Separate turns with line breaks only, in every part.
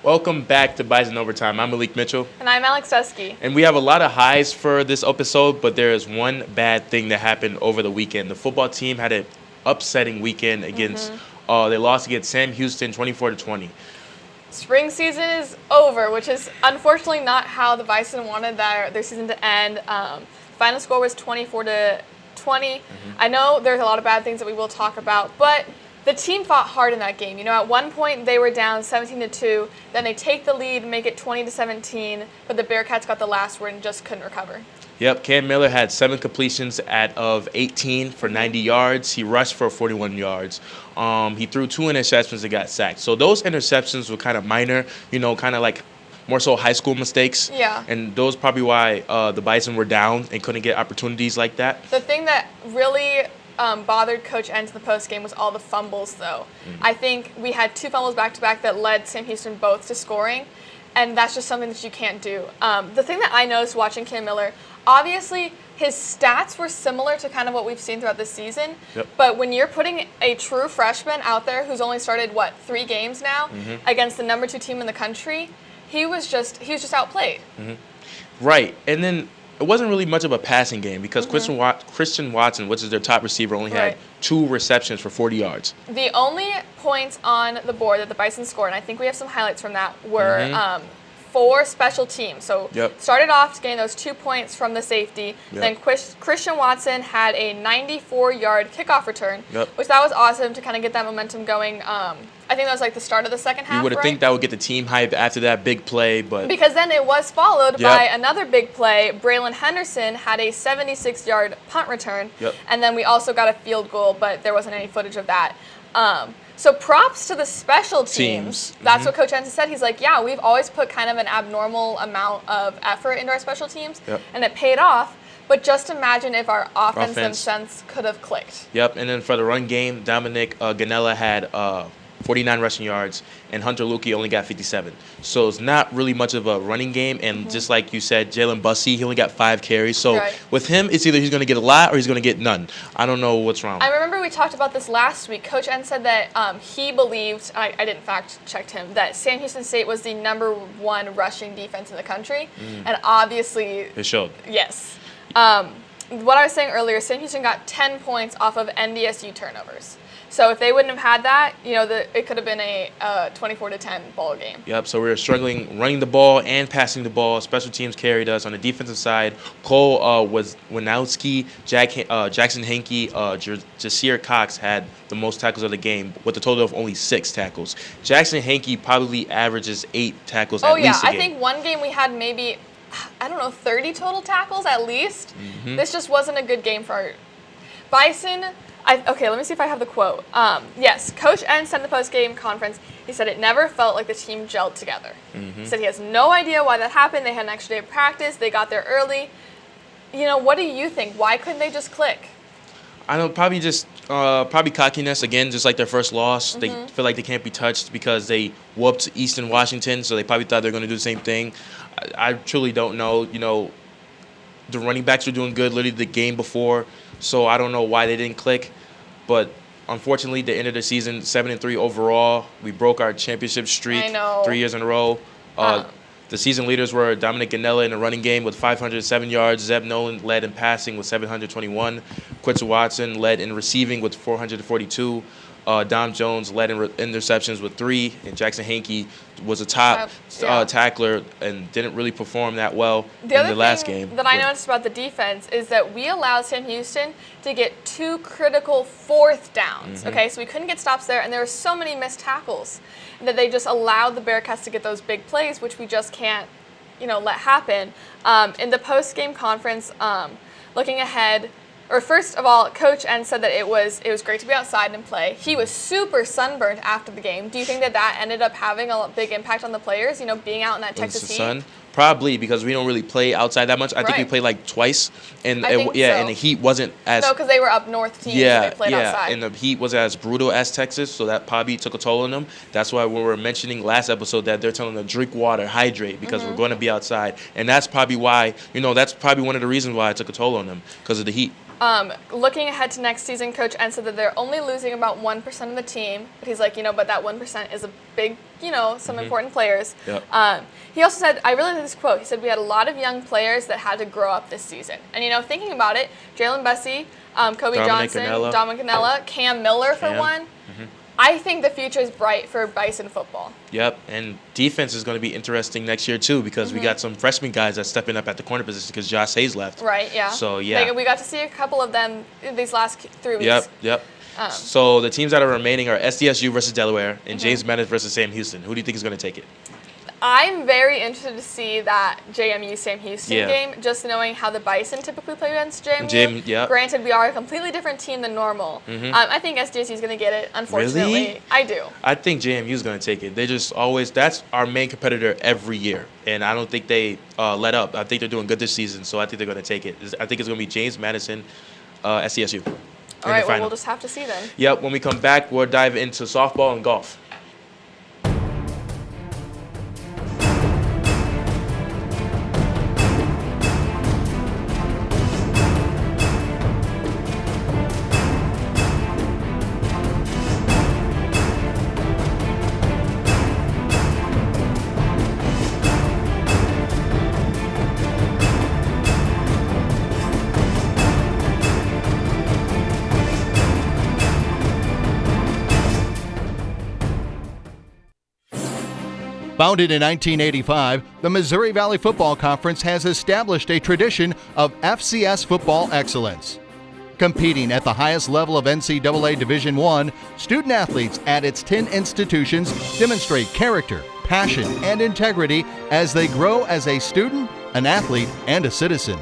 Welcome back to Bison Overtime. I'm Malik Mitchell.
And I'm Alex Hesse.
And we have a lot of highs for this episode, but there is one bad thing that happened over the weekend. The football team had an upsetting weekend against, they lost against Sam Houston 24-20.
Spring season is over, which is unfortunately not how the Bison wanted their season to end. Final score was 24-20. I know there's a lot of bad things that we will talk about, but the team fought hard in that game. You know, at one point they were down 17-2, then they take the lead, make it 20-17, but the Bearcats got the last word and just couldn't recover.
Yep, Cam Miller had 7 completions out of 18 for 90 yards. He rushed for 41 yards. He threw 2 interceptions and got sacked. So those interceptions were kind of minor, kind of like more so high school mistakes.
Yeah.
And those probably why the Bison were down and couldn't get opportunities like that.
The thing that really bothered Coach Entz in the postgame was all the fumbles, though. I think we had 2 fumbles back-to-back that led Sam Houston both to scoring, and that's just something that you can't do. The thing that I noticed watching Cam Miller, obviously his stats were similar to kind of what we've seen throughout the season, but when you're putting a true freshman out there who's only started, 3 games now, against the number 2 team in the country, he was just outplayed.
Right, and then it wasn't really much of a passing game because Christian Watson, which is their top receiver, only had 2 receptions for 40 yards.
The only points on the board that the Bison scored, and I think we have some highlights from that, were 4 special teams. So started off getting those 2 points from the safety. Then Christian Watson had a 94-yard kickoff return, which that was awesome to kind of get that momentum going. I think that was like the start of the second half.
You would have think that would get the team hyped after that big play, but
because then it was followed by another big play. Braylon Henderson had a 76-yard punt return, and then we also got a field goal, but there wasn't any footage of that. So props to the special teams. That's what Coach Entz said. He's like, yeah, we've always put kind of an abnormal amount of effort into our special teams, and it paid off. But just imagine if our offensive sense could have clicked.
Yep, and then for the run game, Dominic Ganella had 49 rushing yards, and Hunter Lukey only got 57. So it's not really much of a running game, and just like you said, Jalen Bussey, he only got 5 carries. So with him, it's either he's going to get a lot or he's going to get none. I don't know what's wrong.
I remember we talked about this last week. Coach Entz said that he believed, I didn't fact-check him, that Sam Houston State was the number 1 rushing defense in the country, and obviously
it showed.
Yes. What I was saying earlier, Sam Houston got 10 points off of NDSU turnovers. So if they wouldn't have had that, it could have been a 24-10 ball game.
Yep, so we were struggling running the ball and passing the ball. Special teams carried us. On the defensive side, Cole Winowski, Jackson Hankey, Jasir Cox had the most tackles of the game with a total of only 6 tackles. Jackson Hankey probably averages 8 tackles at least a game.
I think one game we had maybe, 30 total tackles at least. This just wasn't a good game for our Bison. Okay, let me see if I have the quote. Yes, Coach Entz said in the post-game conference, he said it never felt like the team gelled together. He said he has no idea why that happened. They had an extra day of practice. They got there early. What do you think? Why couldn't they just click?
I don't probably just probably cockiness again, just like their first loss. They feel like they can't be touched because they whooped Eastern Washington, so they probably thought they were going to do the same thing. I truly don't know. The running backs were doing good literally the game before, so I don't know why they didn't click. But unfortunately, the end of the season, 7-3 overall. We broke our championship streak 3 years in a row. The season leaders were Dominic Ganella in the running game with 507 yards. Zeb Nolan led in passing with 721. Quincy Watson led in receiving with 442. Dom Jones led in interceptions with 3, and Jackson Hankey was a top tackler and didn't really perform that well in the last game.
The other thing that I noticed about the defense is that we allowed Sam Houston to get 2 critical 4th downs. Okay, so we couldn't get stops there, and there were so many missed tackles that they just allowed the Bearcats to get those big plays, which we just can't, let happen. In the post-game conference, looking ahead. Or first of all, Coach Entz said that it was great to be outside and play. He was super sunburned after the game. Do you think that ended up having a big impact on the players, being out in that Texas heat?
Probably, because we don't really play outside that much. I think we played like twice, and and the heat wasn't as
because they were up north teams. They played outside.
And the heat wasn't as brutal as Texas, so that probably took a toll on them. That's why we were mentioning last episode that they're telling them to drink water, hydrate, because we're going to be outside, and that's probably why that's probably one of the reasons why it took a toll on them because of the heat.
Looking ahead to next season, Coach N said that they're only losing about 1% of the team. But he's like, but that 1% is a big, some important players.
Yep.
He also said, I really like this quote. He said, we had a lot of young players that had to grow up this season. And, thinking about it, Jalen Bessie, Kobe Johnson, Dominic Canella, Cam Miller for one. Mm-hmm. I think the future is bright for Bison football.
Yep, and defense is going to be interesting next year too because we got some freshman guys that's stepping up at the corner position because Josh Hayes left.
Right, yeah.
So, yeah.
We got to see a couple of them these last 3 weeks.
Yep. So the teams that are remaining are NDSU versus Delaware and James Madison versus Sam Houston. Who do you think is going to take it?
I'm very interested to see that JMU-Sam Houston game, just knowing how the Bison typically play against JMU. Granted, we are a completely different team than normal. I think SDSU is going to get it, unfortunately.
Really?
I do.
I think JMU is going to take it. They just always, that's our main competitor every year. And I don't think they let up. I think they're doing good this season, so I think they're going to take it. I think it's going to be James Madison, SDSU.
All right, well, we'll just have to see then.
Yep, when we come back, we'll dive into softball and golf.
Founded in 1985, the Missouri Valley Football Conference has established a tradition of FCS football excellence. Competing at the highest level of NCAA Division I, student-athletes at its 10 institutions demonstrate character, passion, and integrity as they grow as a student, an athlete, and a citizen.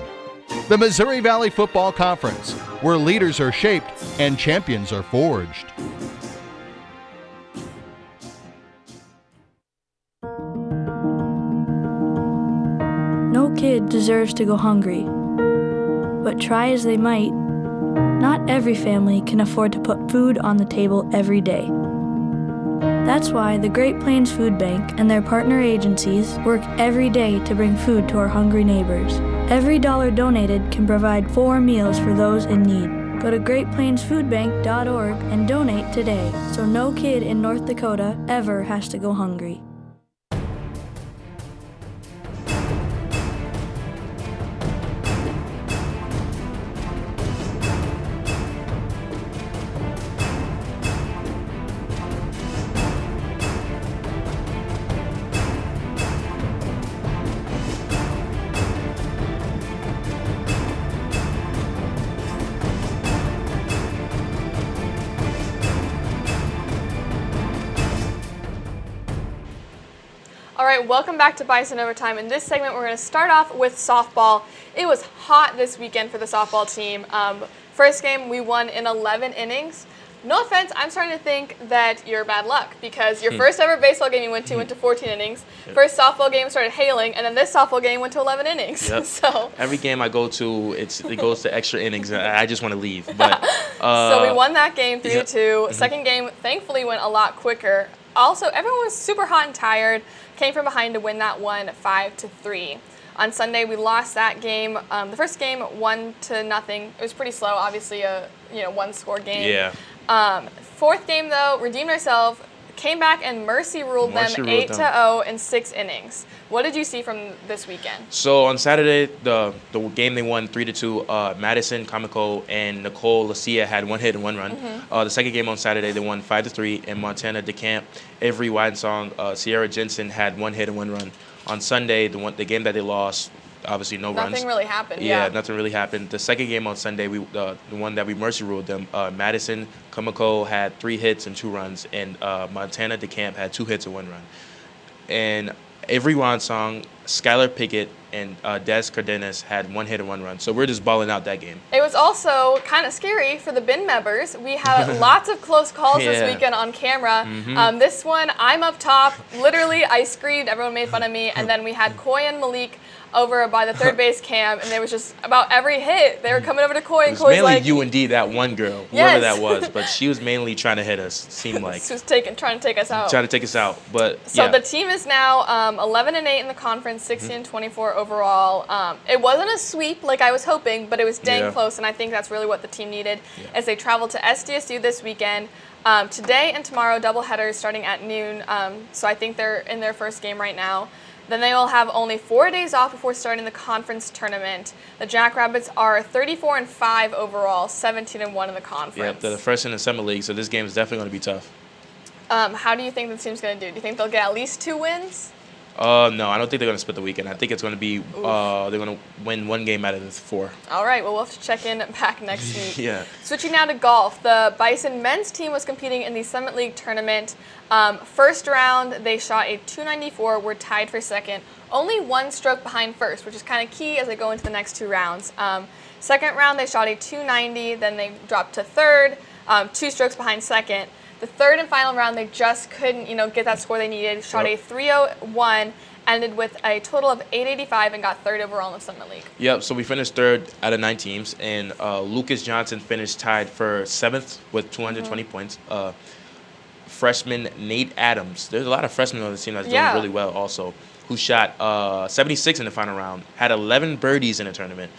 The Missouri Valley Football Conference, where leaders are shaped and champions are forged.
No kid deserves to go hungry, but try as they might, not every family can afford to put food on the table every day. That's why the Great Plains Food Bank and their partner agencies work every day to bring food to our hungry neighbors. Every dollar donated can provide 4 meals for those in need. Go to greatplainsfoodbank.org and donate today so no kid in North Dakota ever has to go hungry.
All right, welcome back to Bison Overtime. In this segment, we're going to start off with softball. It was hot this weekend for the softball team. First game, we won in 11 innings. No offense, I'm starting to think that you're bad luck because your first ever baseball game you went to 14 innings. Yep. First softball game started hailing, and then this softball game went to 11 innings.
Yep.
So
every game I go to, it goes to extra innings, and I just want to leave. But
so we won that game 3-2. Second game, thankfully, went a lot quicker. Also, everyone was super hot and tired. Came from behind to win that one 5-3. On Sunday, we lost that game. The first game, 1-0. It was pretty slow. Obviously, a one-score game.
Yeah.
Fourth game, though, redeemed ourselves. Came back and mercy ruled them 8-0 in 6 innings. What did you see from this weekend?
So on Saturday, the game they won 3-2. Madison, Comico, and Nicole Lucia had 1 hit and 1 run. The second game on Saturday, they won 5-3. And Montana DeCamp, Avery Widesong, Sierra Jensen had 1 hit and 1 run. On Sunday, the game that they lost, obviously no runs.
Nothing really happened.
Yeah, nothing really happened. The second game on Sunday, the one that we mercy ruled them, Madison Comico had 3 hits and 2 runs, and Montana DeCamp had 2 hits and 1 run. And Avery Widesong, Skylar Pickett, and Des Cardenas had 1 hit and 1 run. So we're just balling out that game.
It was also kind of scary for the bin members. We had lots of close calls this weekend on camera. This one, I'm up top. Literally, I screamed. Everyone made fun of me. And then we had Coy and Malik over by the third base cam, and it was just about every hit. They were coming over to Coy, and
It was
Coy's
mainly
like,
you and D, that one girl,
Yes.
whoever that was, but she was mainly trying to hit us, seemed like.
she was trying to take us out.
Trying to take us out, but
So
yeah.
the team is now 11-8 in the conference, 16-24 overall. It wasn't a sweep like I was hoping, but it was dang
Yeah.
close, and I think that's really what the team needed as they travel to SDSU this weekend. Today and tomorrow, doubleheaders starting at noon. So I think they're in their first game right now. Then they will have only 4 days off before starting the conference tournament. The Jackrabbits are 34-5 overall, 17-1 in the conference.
Yeah, they're the first in the summer league, so this game is definitely going to be tough.
How do you think the team's going to do? Do you think they'll get at least 2 wins?
No, I don't think they're going to split the weekend. I think it's going to be they're going to win 1 game out of the 4.
All right, well, we'll have to check in back next week.
Yeah.
Switching now to golf, the Bison men's team was competing in the Summit League tournament. First round, they shot a 294, were tied for second, only 1 stroke behind first, which is kind of key as they go into the next 2 rounds. Second round, they shot a 290, then they dropped to third, 2 strokes behind second. The third and final round, they just couldn't, get that score they needed. Shot a 301, ended with a total of 885, and got third overall in the Summit League.
Yep, so we finished third out of 9 teams, and Lucas Johnson finished tied for 7th with 220 points. Freshman Nate Adams, there's a lot of freshmen on the team that's doing really well also, who shot 76 in the final round, had 11 birdies in the tournament,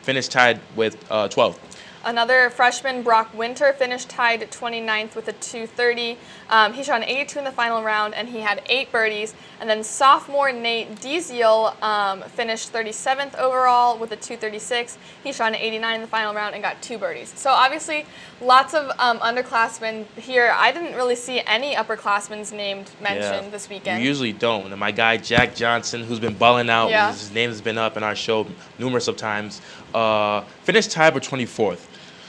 finished tied with 12th.
Another freshman, Brock Winter, finished tied 29th with a 230. He shot an 82 in the final round, and he had 8 birdies. And then sophomore Nate Deziel finished 37th overall with a 236. He shot an 89 in the final round and got 2 birdies. So obviously, lots of underclassmen here. I didn't really see any upperclassmen's named mentioned this weekend.
You usually don't. And my guy Jack Johnson, who's been balling out, his name has been up in our show numerous of times, finished tied for 24th.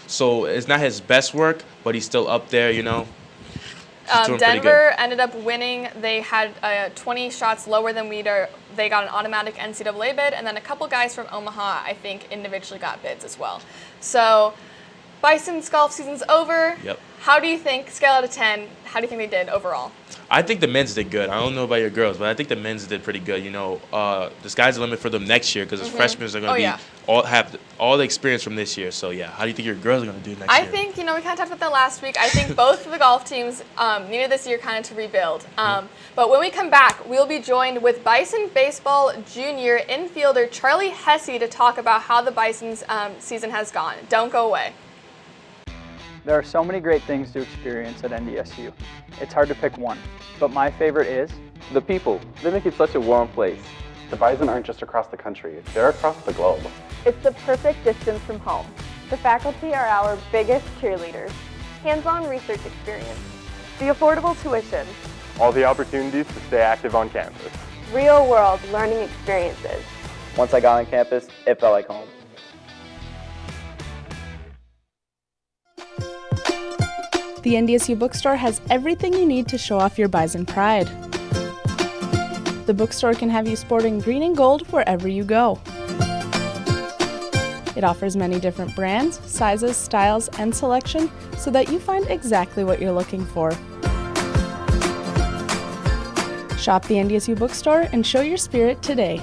So it's not his best work, but he's still up there, He's doing pretty good.
Denver ended up winning. They had 20 shots lower than Weeder. They got an automatic NCAA bid, and then a couple guys from Omaha, I think, individually got bids as well. So Bison's golf season's over.
Yep.
How do you think, scale out of 10, how do you think they did overall?
I think the men's did good. I don't know about your girls, but I think the men's did pretty good. The sky's the limit for them next year because the freshmen are going to have all the experience from this year. So, how do you think your girls are going to do next year?
I think, we kind of talked about that last week. I think both of the golf teams needed this year kind of to rebuild. But when we come back, we'll be joined with Bison Baseball Junior infielder Charley Hesse to talk about how the Bison's season has gone. Don't go away.
There are so many great things to experience at NDSU. It's hard to pick one, but my favorite is
the people. They make it such a warm place. The Bison aren't just across the country, they're across the globe.
It's the perfect distance from home. The faculty are our biggest cheerleaders. Hands-on research experience. The affordable tuition.
All the opportunities to stay active on campus.
Real-world learning experiences.
Once I got on campus, it felt like home.
The NDSU bookstore has everything you need to show off your Bison pride. The bookstore can have you sporting green and gold wherever you go. It offers many different brands, sizes, styles, and selection so that you find exactly what you're looking for. Shop the NDSU bookstore and show your spirit today.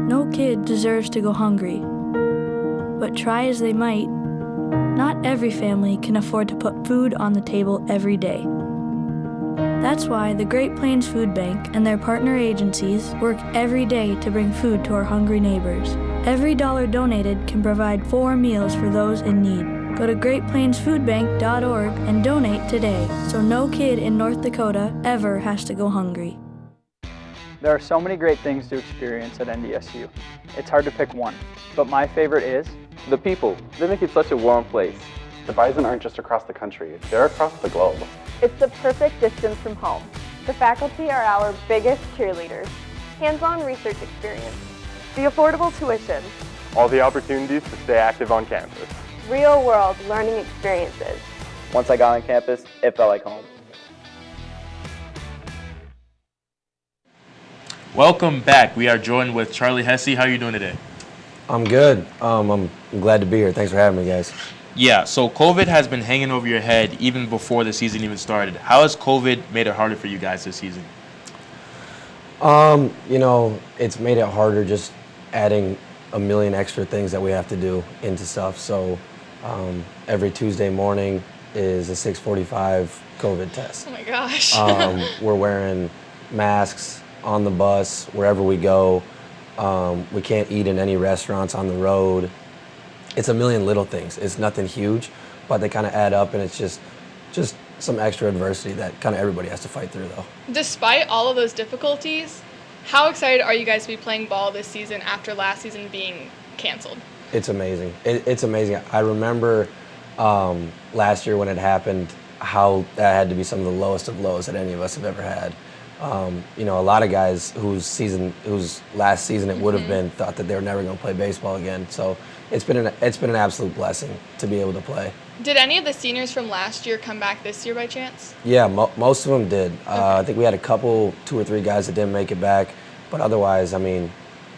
No kid deserves to go hungry, but try as they might, not every family can afford to put food on the table every day. That's why the Great Plains Food Bank and their partner agencies work every day to bring food to our hungry neighbors. Every dollar donated can provide 4 meals for those in need. Go to greatplainsfoodbank.org and donate today so no kid in North Dakota ever has to go hungry.
there are so many great things to experience at NDSU. It's hard to pick one, but my favorite is
the people. They make it such a warm place. The Bison aren't just across the country, they're across the globe.
It's the perfect distance from home. The faculty are our biggest cheerleaders. Hands-on research experience. The affordable tuition.
All the opportunities to stay active on campus.
Real-world learning experiences.
Once I got on campus, it felt like home.
Welcome back. We are joined with Charley Hesse. How are you doing today?
I'm good. I'm glad to be here. Thanks for having me, guys.
Yeah, so COVID has been hanging over your head even before the season even started. How has COVID made it harder for you guys this season?
It's made it harder just adding a million extra things that we have to do into stuff. So every Tuesday morning is a 6:45 COVID test.
Oh my gosh.
We're wearing masks on the bus wherever we go. We can't eat in any restaurants on the road. It's a million little things. It's nothing huge, but they kind of add up, and it's just some extra adversity that kind of everybody has to fight through, though.
Despite all of those difficulties, how excited are you guys to be playing ball this season after last season being canceled?
It's amazing. It's amazing. I remember last year when it happened, how that had to be some of the lowest of lows that any of us have ever had. A lot of guys whose last season it would have been thought that they were never going to play baseball again. So it's been an absolute blessing to be able to play.
Did any of the seniors from last year come back this year by chance?
Yeah, most of them did. I think we had a couple, 2 or 3 guys that didn't make it back, but otherwise, it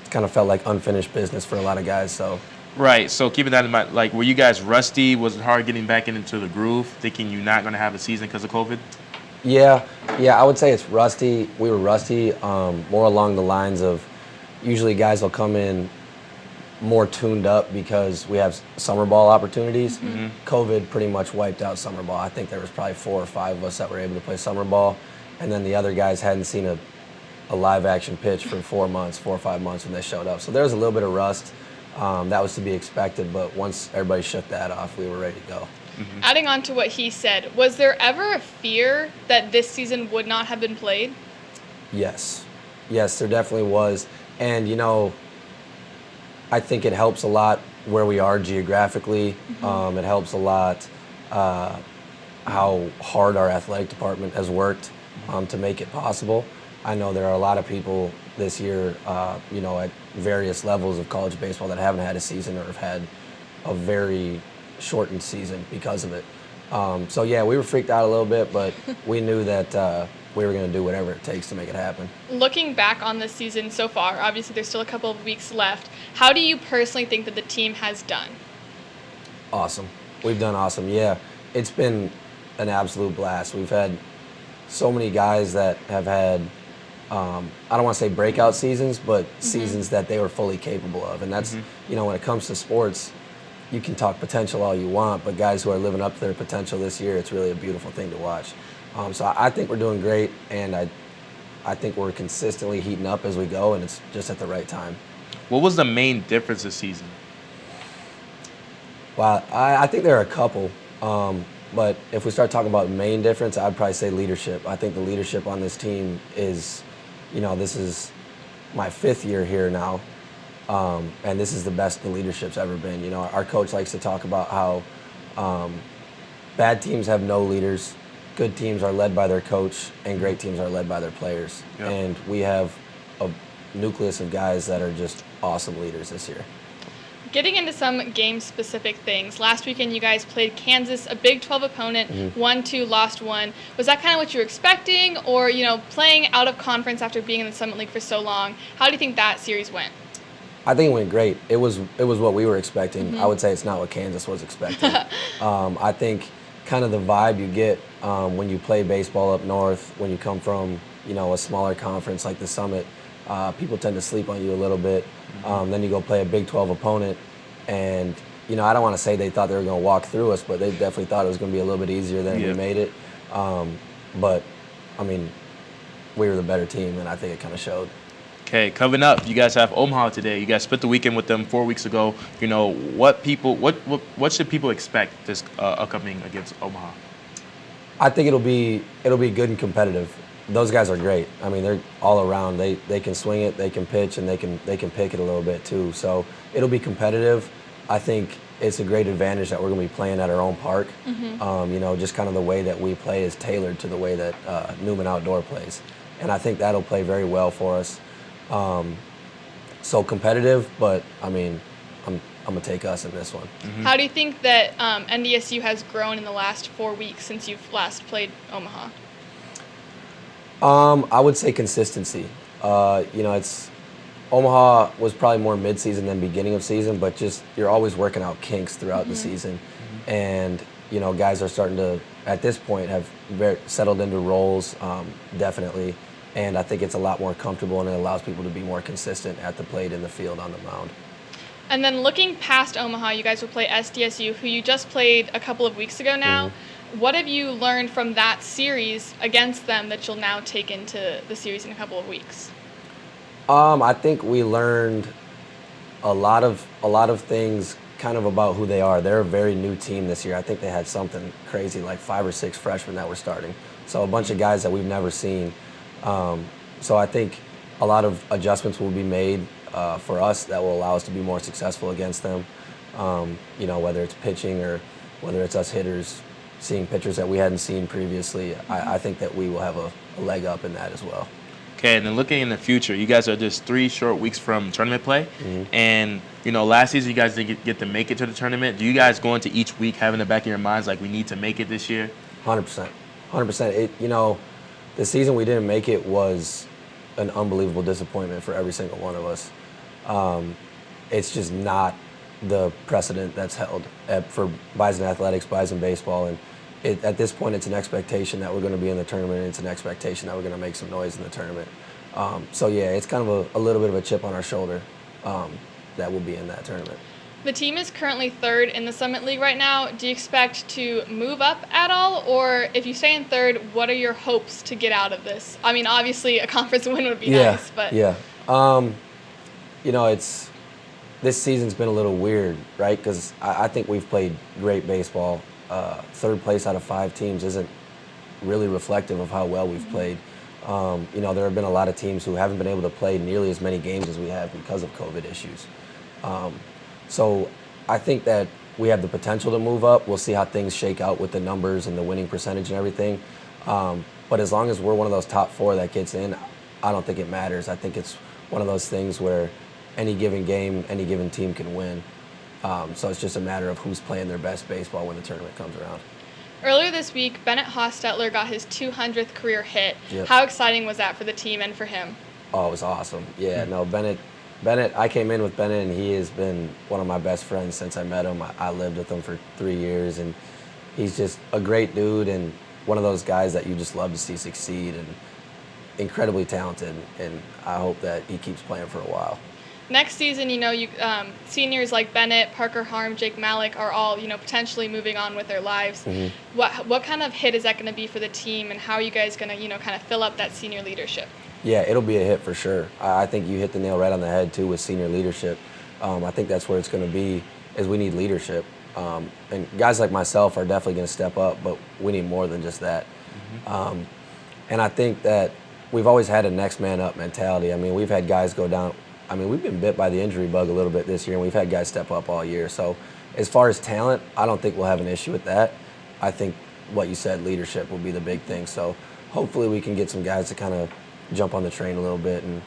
kind of felt like unfinished business for a lot of guys. So.
Right. So keeping that in mind, were you guys rusty? Was it hard getting back into the groove, thinking you're not going to have a season because of COVID?
Yeah, I would say it's rusty. We were rusty, more along the lines of usually guys will come in more tuned up because we have summer ball opportunities.
Mm-hmm.
COVID pretty much wiped out summer ball. I think there was probably 4 or 5 of us that were able to play summer ball, and then the other guys hadn't seen a live action pitch for 4 or 5 months when they showed up. So there was a little bit of rust. That was to be expected, but once everybody shook that off, we were ready to go.
Mm-hmm. Adding on to what he said, was there ever a fear that this season would not have been played?
Yes, there definitely was. And, I think it helps a lot where we are geographically.
Mm-hmm.
It helps a lot how hard our athletic department has worked to make it possible. I know there are a lot of people this year, at various levels of college baseball that haven't had a season or have had a very shortened season because of it. So yeah, we were freaked out a little bit, but we knew that we were going to do whatever it takes to make it happen.
Looking back on this season so far, obviously there's still a couple of weeks left. How do you personally think that the team has done?
Awesome. We've done awesome. Yeah, it's been an absolute blast. We've had so many guys that have had, I don't want to say breakout seasons, but seasons that they were fully capable of. And that's, when it comes to sports, you can talk potential all you want, but guys who are living up to their potential this year, it's really a beautiful thing to watch. So I think we're doing great, and I think we're consistently heating up as we go, and it's just at the right time.
What was the main difference this season?
Well, I think there are a couple, but if we start talking about main difference, I'd probably say leadership. I think the leadership on this team is, this is my 5th year here now, and this is the best the leadership's ever been. Our coach likes to talk about how bad teams have no leaders, good teams are led by their coach, and great teams are led by their players. Yep. And we have a nucleus of guys that are just awesome leaders this year.
Getting into some game-specific things, last weekend you guys played Kansas, a Big 12 opponent, won 2, lost 1. Was that kind of what you were expecting, or playing out of conference after being in the Summit League for so long? How do you think that series went?
I think it went great. It was what we were expecting. I would say it's not what Kansas was expecting. I think kind of the vibe you get when you play baseball up north, when you come from a smaller conference like the Summit, people tend to sleep on you a little bit. Then you go play a Big 12 opponent, and I don't want to say they thought they were going to walk through us, but they definitely thought it was going to be a little bit easier than we made it. But we were the better team, and I think it kind of showed.
Okay, coming up, you guys have Omaha today. You guys spent the weekend with them 4 weeks ago. What should people expect this upcoming against Omaha?
I think it'll be good and competitive. Those guys are great. They're all around. They can swing it, they can pitch, and they can pick it a little bit too. So it'll be competitive. I think it's a great advantage that we're going to be playing at our own park. Just kind of the way that we play is tailored to the way that Newman Outdoor plays, and I think that'll play very well for us. So competitive, but I'm gonna take us in this one.
How do you think that NDSU has grown in the last 4 weeks since you've last played Omaha?
I would say consistency. It's Omaha was probably more mid-season than beginning of season, but just you're always working out kinks throughout the season. and guys are starting to, at this point, have settled into roles, definitely. And I think it's a lot more comfortable, and it allows people to be more consistent at the plate, in the field, on the mound.
And then looking past Omaha, you guys will play SDSU, who you just played a couple of weeks ago now. Mm-hmm. What have you learned from that series against them that you'll now take into the series in a couple of weeks?
I think we learned a lot of things kind of about who they are. They're a very new team this year. I think they had something crazy like 5 or 6 freshmen that were starting. So a bunch of guys that we've never seen. So I think a lot of adjustments will be made for us that will allow us to be more successful against them. Whether it's pitching or whether it's us hitters seeing pitchers that we hadn't seen previously. I think that we will have a leg up in that as well.
Okay, and then looking in the future, you guys are just 3 short weeks from tournament play. Mm-hmm. And, last season you guys didn't get to make it to the tournament. Do you guys go into each week having in the back of your minds, like, we need to make it this year?
100%. 100%. The season we didn't make it was an unbelievable disappointment for every single one of us. It's just not the precedent that's held for Bison athletics, Bison baseball, and at this point it's an expectation that we're going to be in the tournament, and it's an expectation that we're going to make some noise in the tournament. It's kind of a little bit of a chip on our shoulder that will be in that tournament.
The team is currently 3rd in the Summit League right now. Do you expect to move up at all? Or if you stay in 3rd, what are your hopes to get out of this? I mean, obviously a conference win would be nice, but...
Yeah. This season's been a little weird, right? Because I think we've played great baseball. 3rd place out of 5 teams isn't really reflective of how well we've played. There have been a lot of teams who haven't been able to play nearly as many games as we have because of COVID issues. So I think that we have the potential to move up. We'll see how things shake out with the numbers and the winning percentage and everything. But as long as we're one of those top 4 that gets in, I don't think it matters. I think it's one of those things where any given game, any given team can win. So it's just a matter of who's playing their best baseball when the tournament comes around.
Earlier this week, Bennett Hostetler got his 200th career hit.
Yep.
How exciting was that for the team and for him?
Oh, it was awesome. Yeah, no, Bennett, I came in with Bennett, and he has been one of my best friends since I met him. I lived with him for 3 years, and he's just a great dude and one of those guys that you just love to see succeed, and incredibly talented, and I hope that he keeps playing for a while.
Next season, seniors like Bennett, Parker Harm, Jake Malik are all, potentially moving on with their lives. Mm-hmm. What kind of hit is that going to be for the team, and how are you guys going to, kind of fill up that senior leadership?
Yeah, it'll be a hit for sure. I think you hit the nail right on the head, too, with senior leadership. I think that's where it's going to be, is we need leadership. And guys like myself are definitely going to step up, but we need more than just that. Mm-hmm. And I think that we've always had a next man up mentality. I mean, we've had guys go down. I mean, we've been bit by the injury bug a little bit this year, and we've had guys step up all year. So as far as talent, I don't think we'll have an issue with that. I think what you said, leadership, will be the big thing. So hopefully we can get some guys to kind of jump on the train a little bit and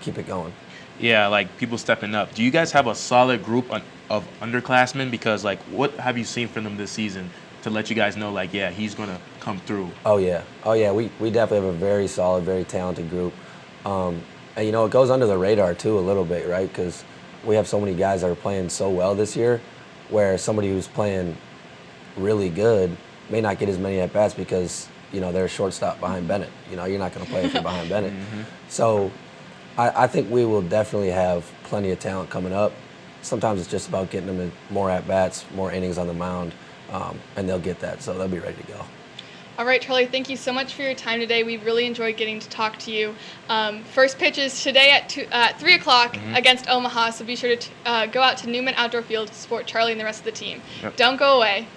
keep it going.
Yeah, like people stepping up. Do you guys have a solid group of underclassmen? Because, like, what have you seen from them this season to let you guys know, like, yeah, he's going to come through?
Oh, yeah. We definitely have a very solid, very talented group. And, it goes under the radar, too, a little bit, right? Because we have so many guys that are playing so well this year, where somebody who's playing really good may not get as many at-bats because, they're a shortstop behind Bennett. You're not going to play if you're behind Bennett. Mm-hmm. So I think we will definitely have plenty of talent coming up. Sometimes it's just about getting them more at-bats, more innings on the mound, and they'll get that, so they'll be ready to go.
All right, Charley, thank you so much for your time today. We really enjoyed getting to talk to you. First pitch is today at 3 o'clock against Omaha, so be sure to go out to Newman Outdoor Field to support Charley and the rest of the team. Yep. Don't go away.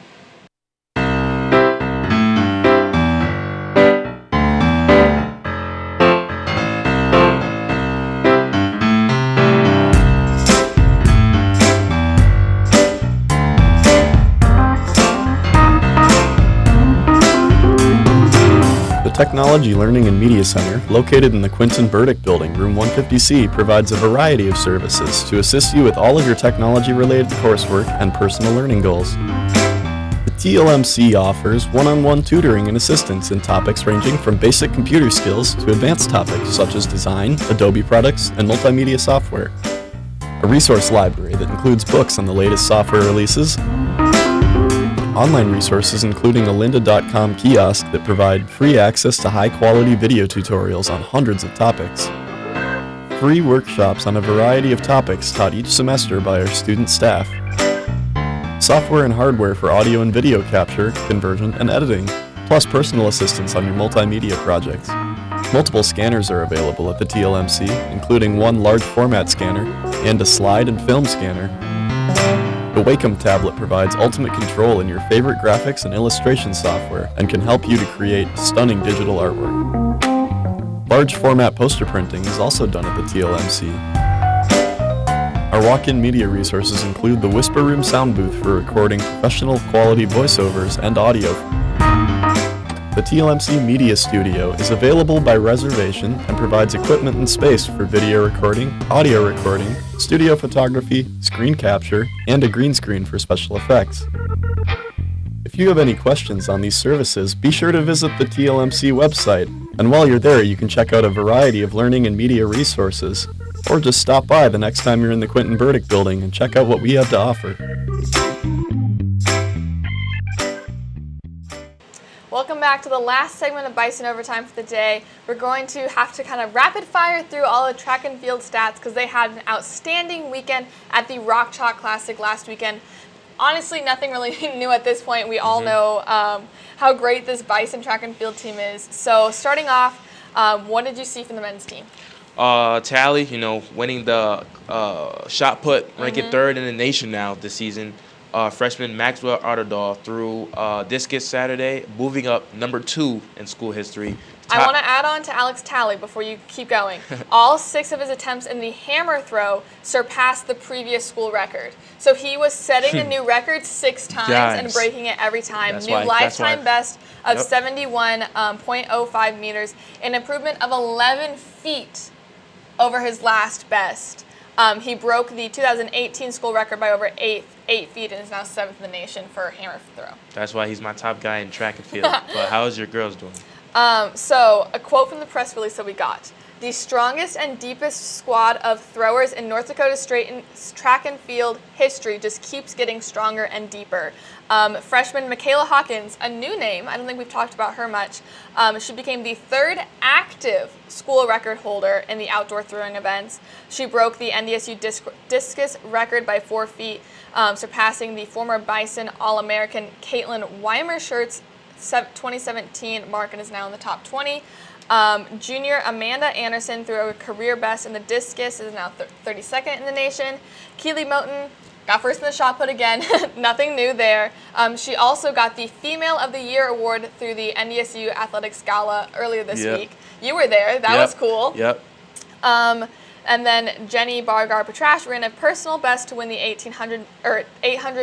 Technology Learning and Media Center, located in the Quinton Burdick Building, room 150C, provides a variety of services to assist you with all of your technology-related coursework and personal learning goals. The TLMC offers one-on-one tutoring and assistance in topics ranging from basic computer skills to advanced topics such as design, Adobe products, and multimedia software. A resource library that includes books on the latest software releases, Online resources including a lynda.com kiosk that provide free access to high-quality video tutorials on hundreds of topics. Free workshops on a variety of topics taught each semester by our student staff. Software and hardware for audio and video capture, conversion, and editing, plus personal assistance on your multimedia projects. Multiple scanners are available at the TLMC, including one large format scanner and a slide and film scanner. The Wacom tablet provides ultimate control in your favorite graphics and illustration software and can help you to create stunning digital artwork. Large format poster printing is also done at the TLMC. Our walk-in media resources include the Whisper Room sound booth for recording professional quality voiceovers and audio. The TLMC Media Studio is available by reservation and provides equipment and space for video recording, audio recording, studio photography, screen capture, and a green screen for special effects. If you have any questions on these services, be sure to visit the TLMC website, and while you're there you can check out a variety of learning and media resources, or just stop by the next time you're in the Quentin Burdick building and check out what we have to offer.
Welcome back to the last segment of Bison Overtime for the day. We're going to have to kind of rapid fire through all the track and field stats because they had an outstanding weekend at the Rock Chalk Classic last weekend. Honestly, nothing really new at this point. We all know how great this Bison track and field team is. So starting off, what did you see from the men's team?
Tally, winning the shot put, ranking third in the nation now this season. Freshman Maxwell Arterdahl threw discus Saturday, moving up number 2 in school history.
I want to add on to Alex Tally before you keep going. All 6 of his attempts in the hammer throw surpassed the previous school record. So he was setting a new record 6 times and breaking it every time. New lifetime best of 71.05 meters, an improvement of 11 feet over his last best. He broke the 2018 school record by over 8 feet and is now 7th in the nation for hammer throw.
That's why he's my top guy in track and field. But how is your girls doing?
So a quote from the press release that we got. The strongest and deepest squad of throwers in North Dakota track and field history just keeps getting stronger and deeper. Freshman Michaela Hawkins, a new name, I don't think we've talked about her much. She became the 3rd active school record holder in the outdoor throwing events. She broke the NDSU discus record by 4 feet, surpassing the former Bison All-American Caitlin Weimershirt's 2017 mark and is now in the top 20. Junior Amanda Anderson threw a career best in the discus, is now 32nd in the nation. Keely Moten got first in the shot put again, nothing new there. She also got the Female of the Year award through the NDSU Athletics Gala earlier this week. You were there, that was cool.
Yep.
And then Jenny Bargar-Petrash ran a personal best to win the 800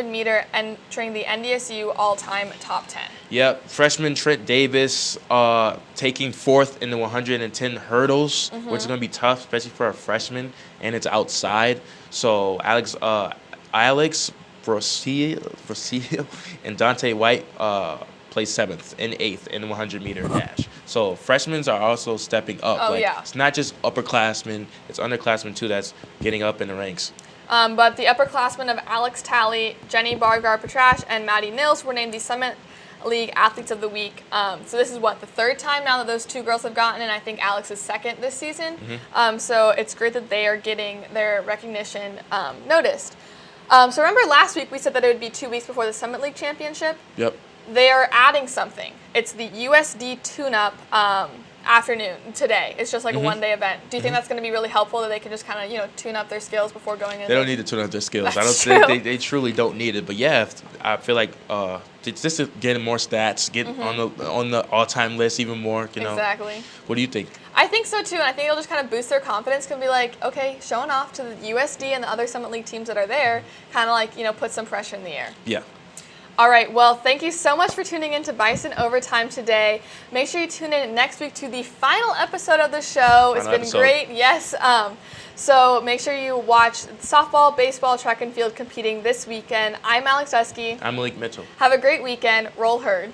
meter, entering the NDSU all-time top 10.
Yep, freshman Trent Davis taking 4th in the 110 hurdles, which is going to be tough, especially for a freshman, and it's outside. So Alex Rosillo and Dante White placed 7th and 8th in the 100-meter dash. So freshmen are also stepping up. It's not just upperclassmen, it's underclassmen too that's getting up in the ranks.
But the upperclassmen of Alex Tally, Jenny Bargar-Petrash, and Maddie Nils were named the Summit League Athletes of the Week. So this is the 3rd time now that those 2 girls have gotten, and I think Alex is 2nd this season. So it's great that they are getting their recognition noticed. So remember last week we said that it would be 2 weeks before the Summit League Championship?
Yep.
They are adding something. It's the USD tune-up afternoon today. It's just like a one-day event. Do you think that's going to be really helpful that they can just kind of tune up their skills before going in?
They don't need to tune up their skills.
That's
I don't think they truly don't need it. But yeah, I feel like just to get more stats, get on the all-time list even more.
Exactly.
What do you think?
I think so too, and I think it'll just kind of boost their confidence. Can be like, okay, showing off to the USD and the other Summit League teams that are there, kind of like put some pressure in the air.
Yeah.
All right, well, thank you so much for tuning in to Bison Overtime today. Make sure you tune in next week to the final episode of the show. It's been great, yes. So make sure you watch softball, baseball, track and field competing this weekend. I'm Alex Dusky.
I'm Malik Mitchell.
Have a great weekend. Roll Herd.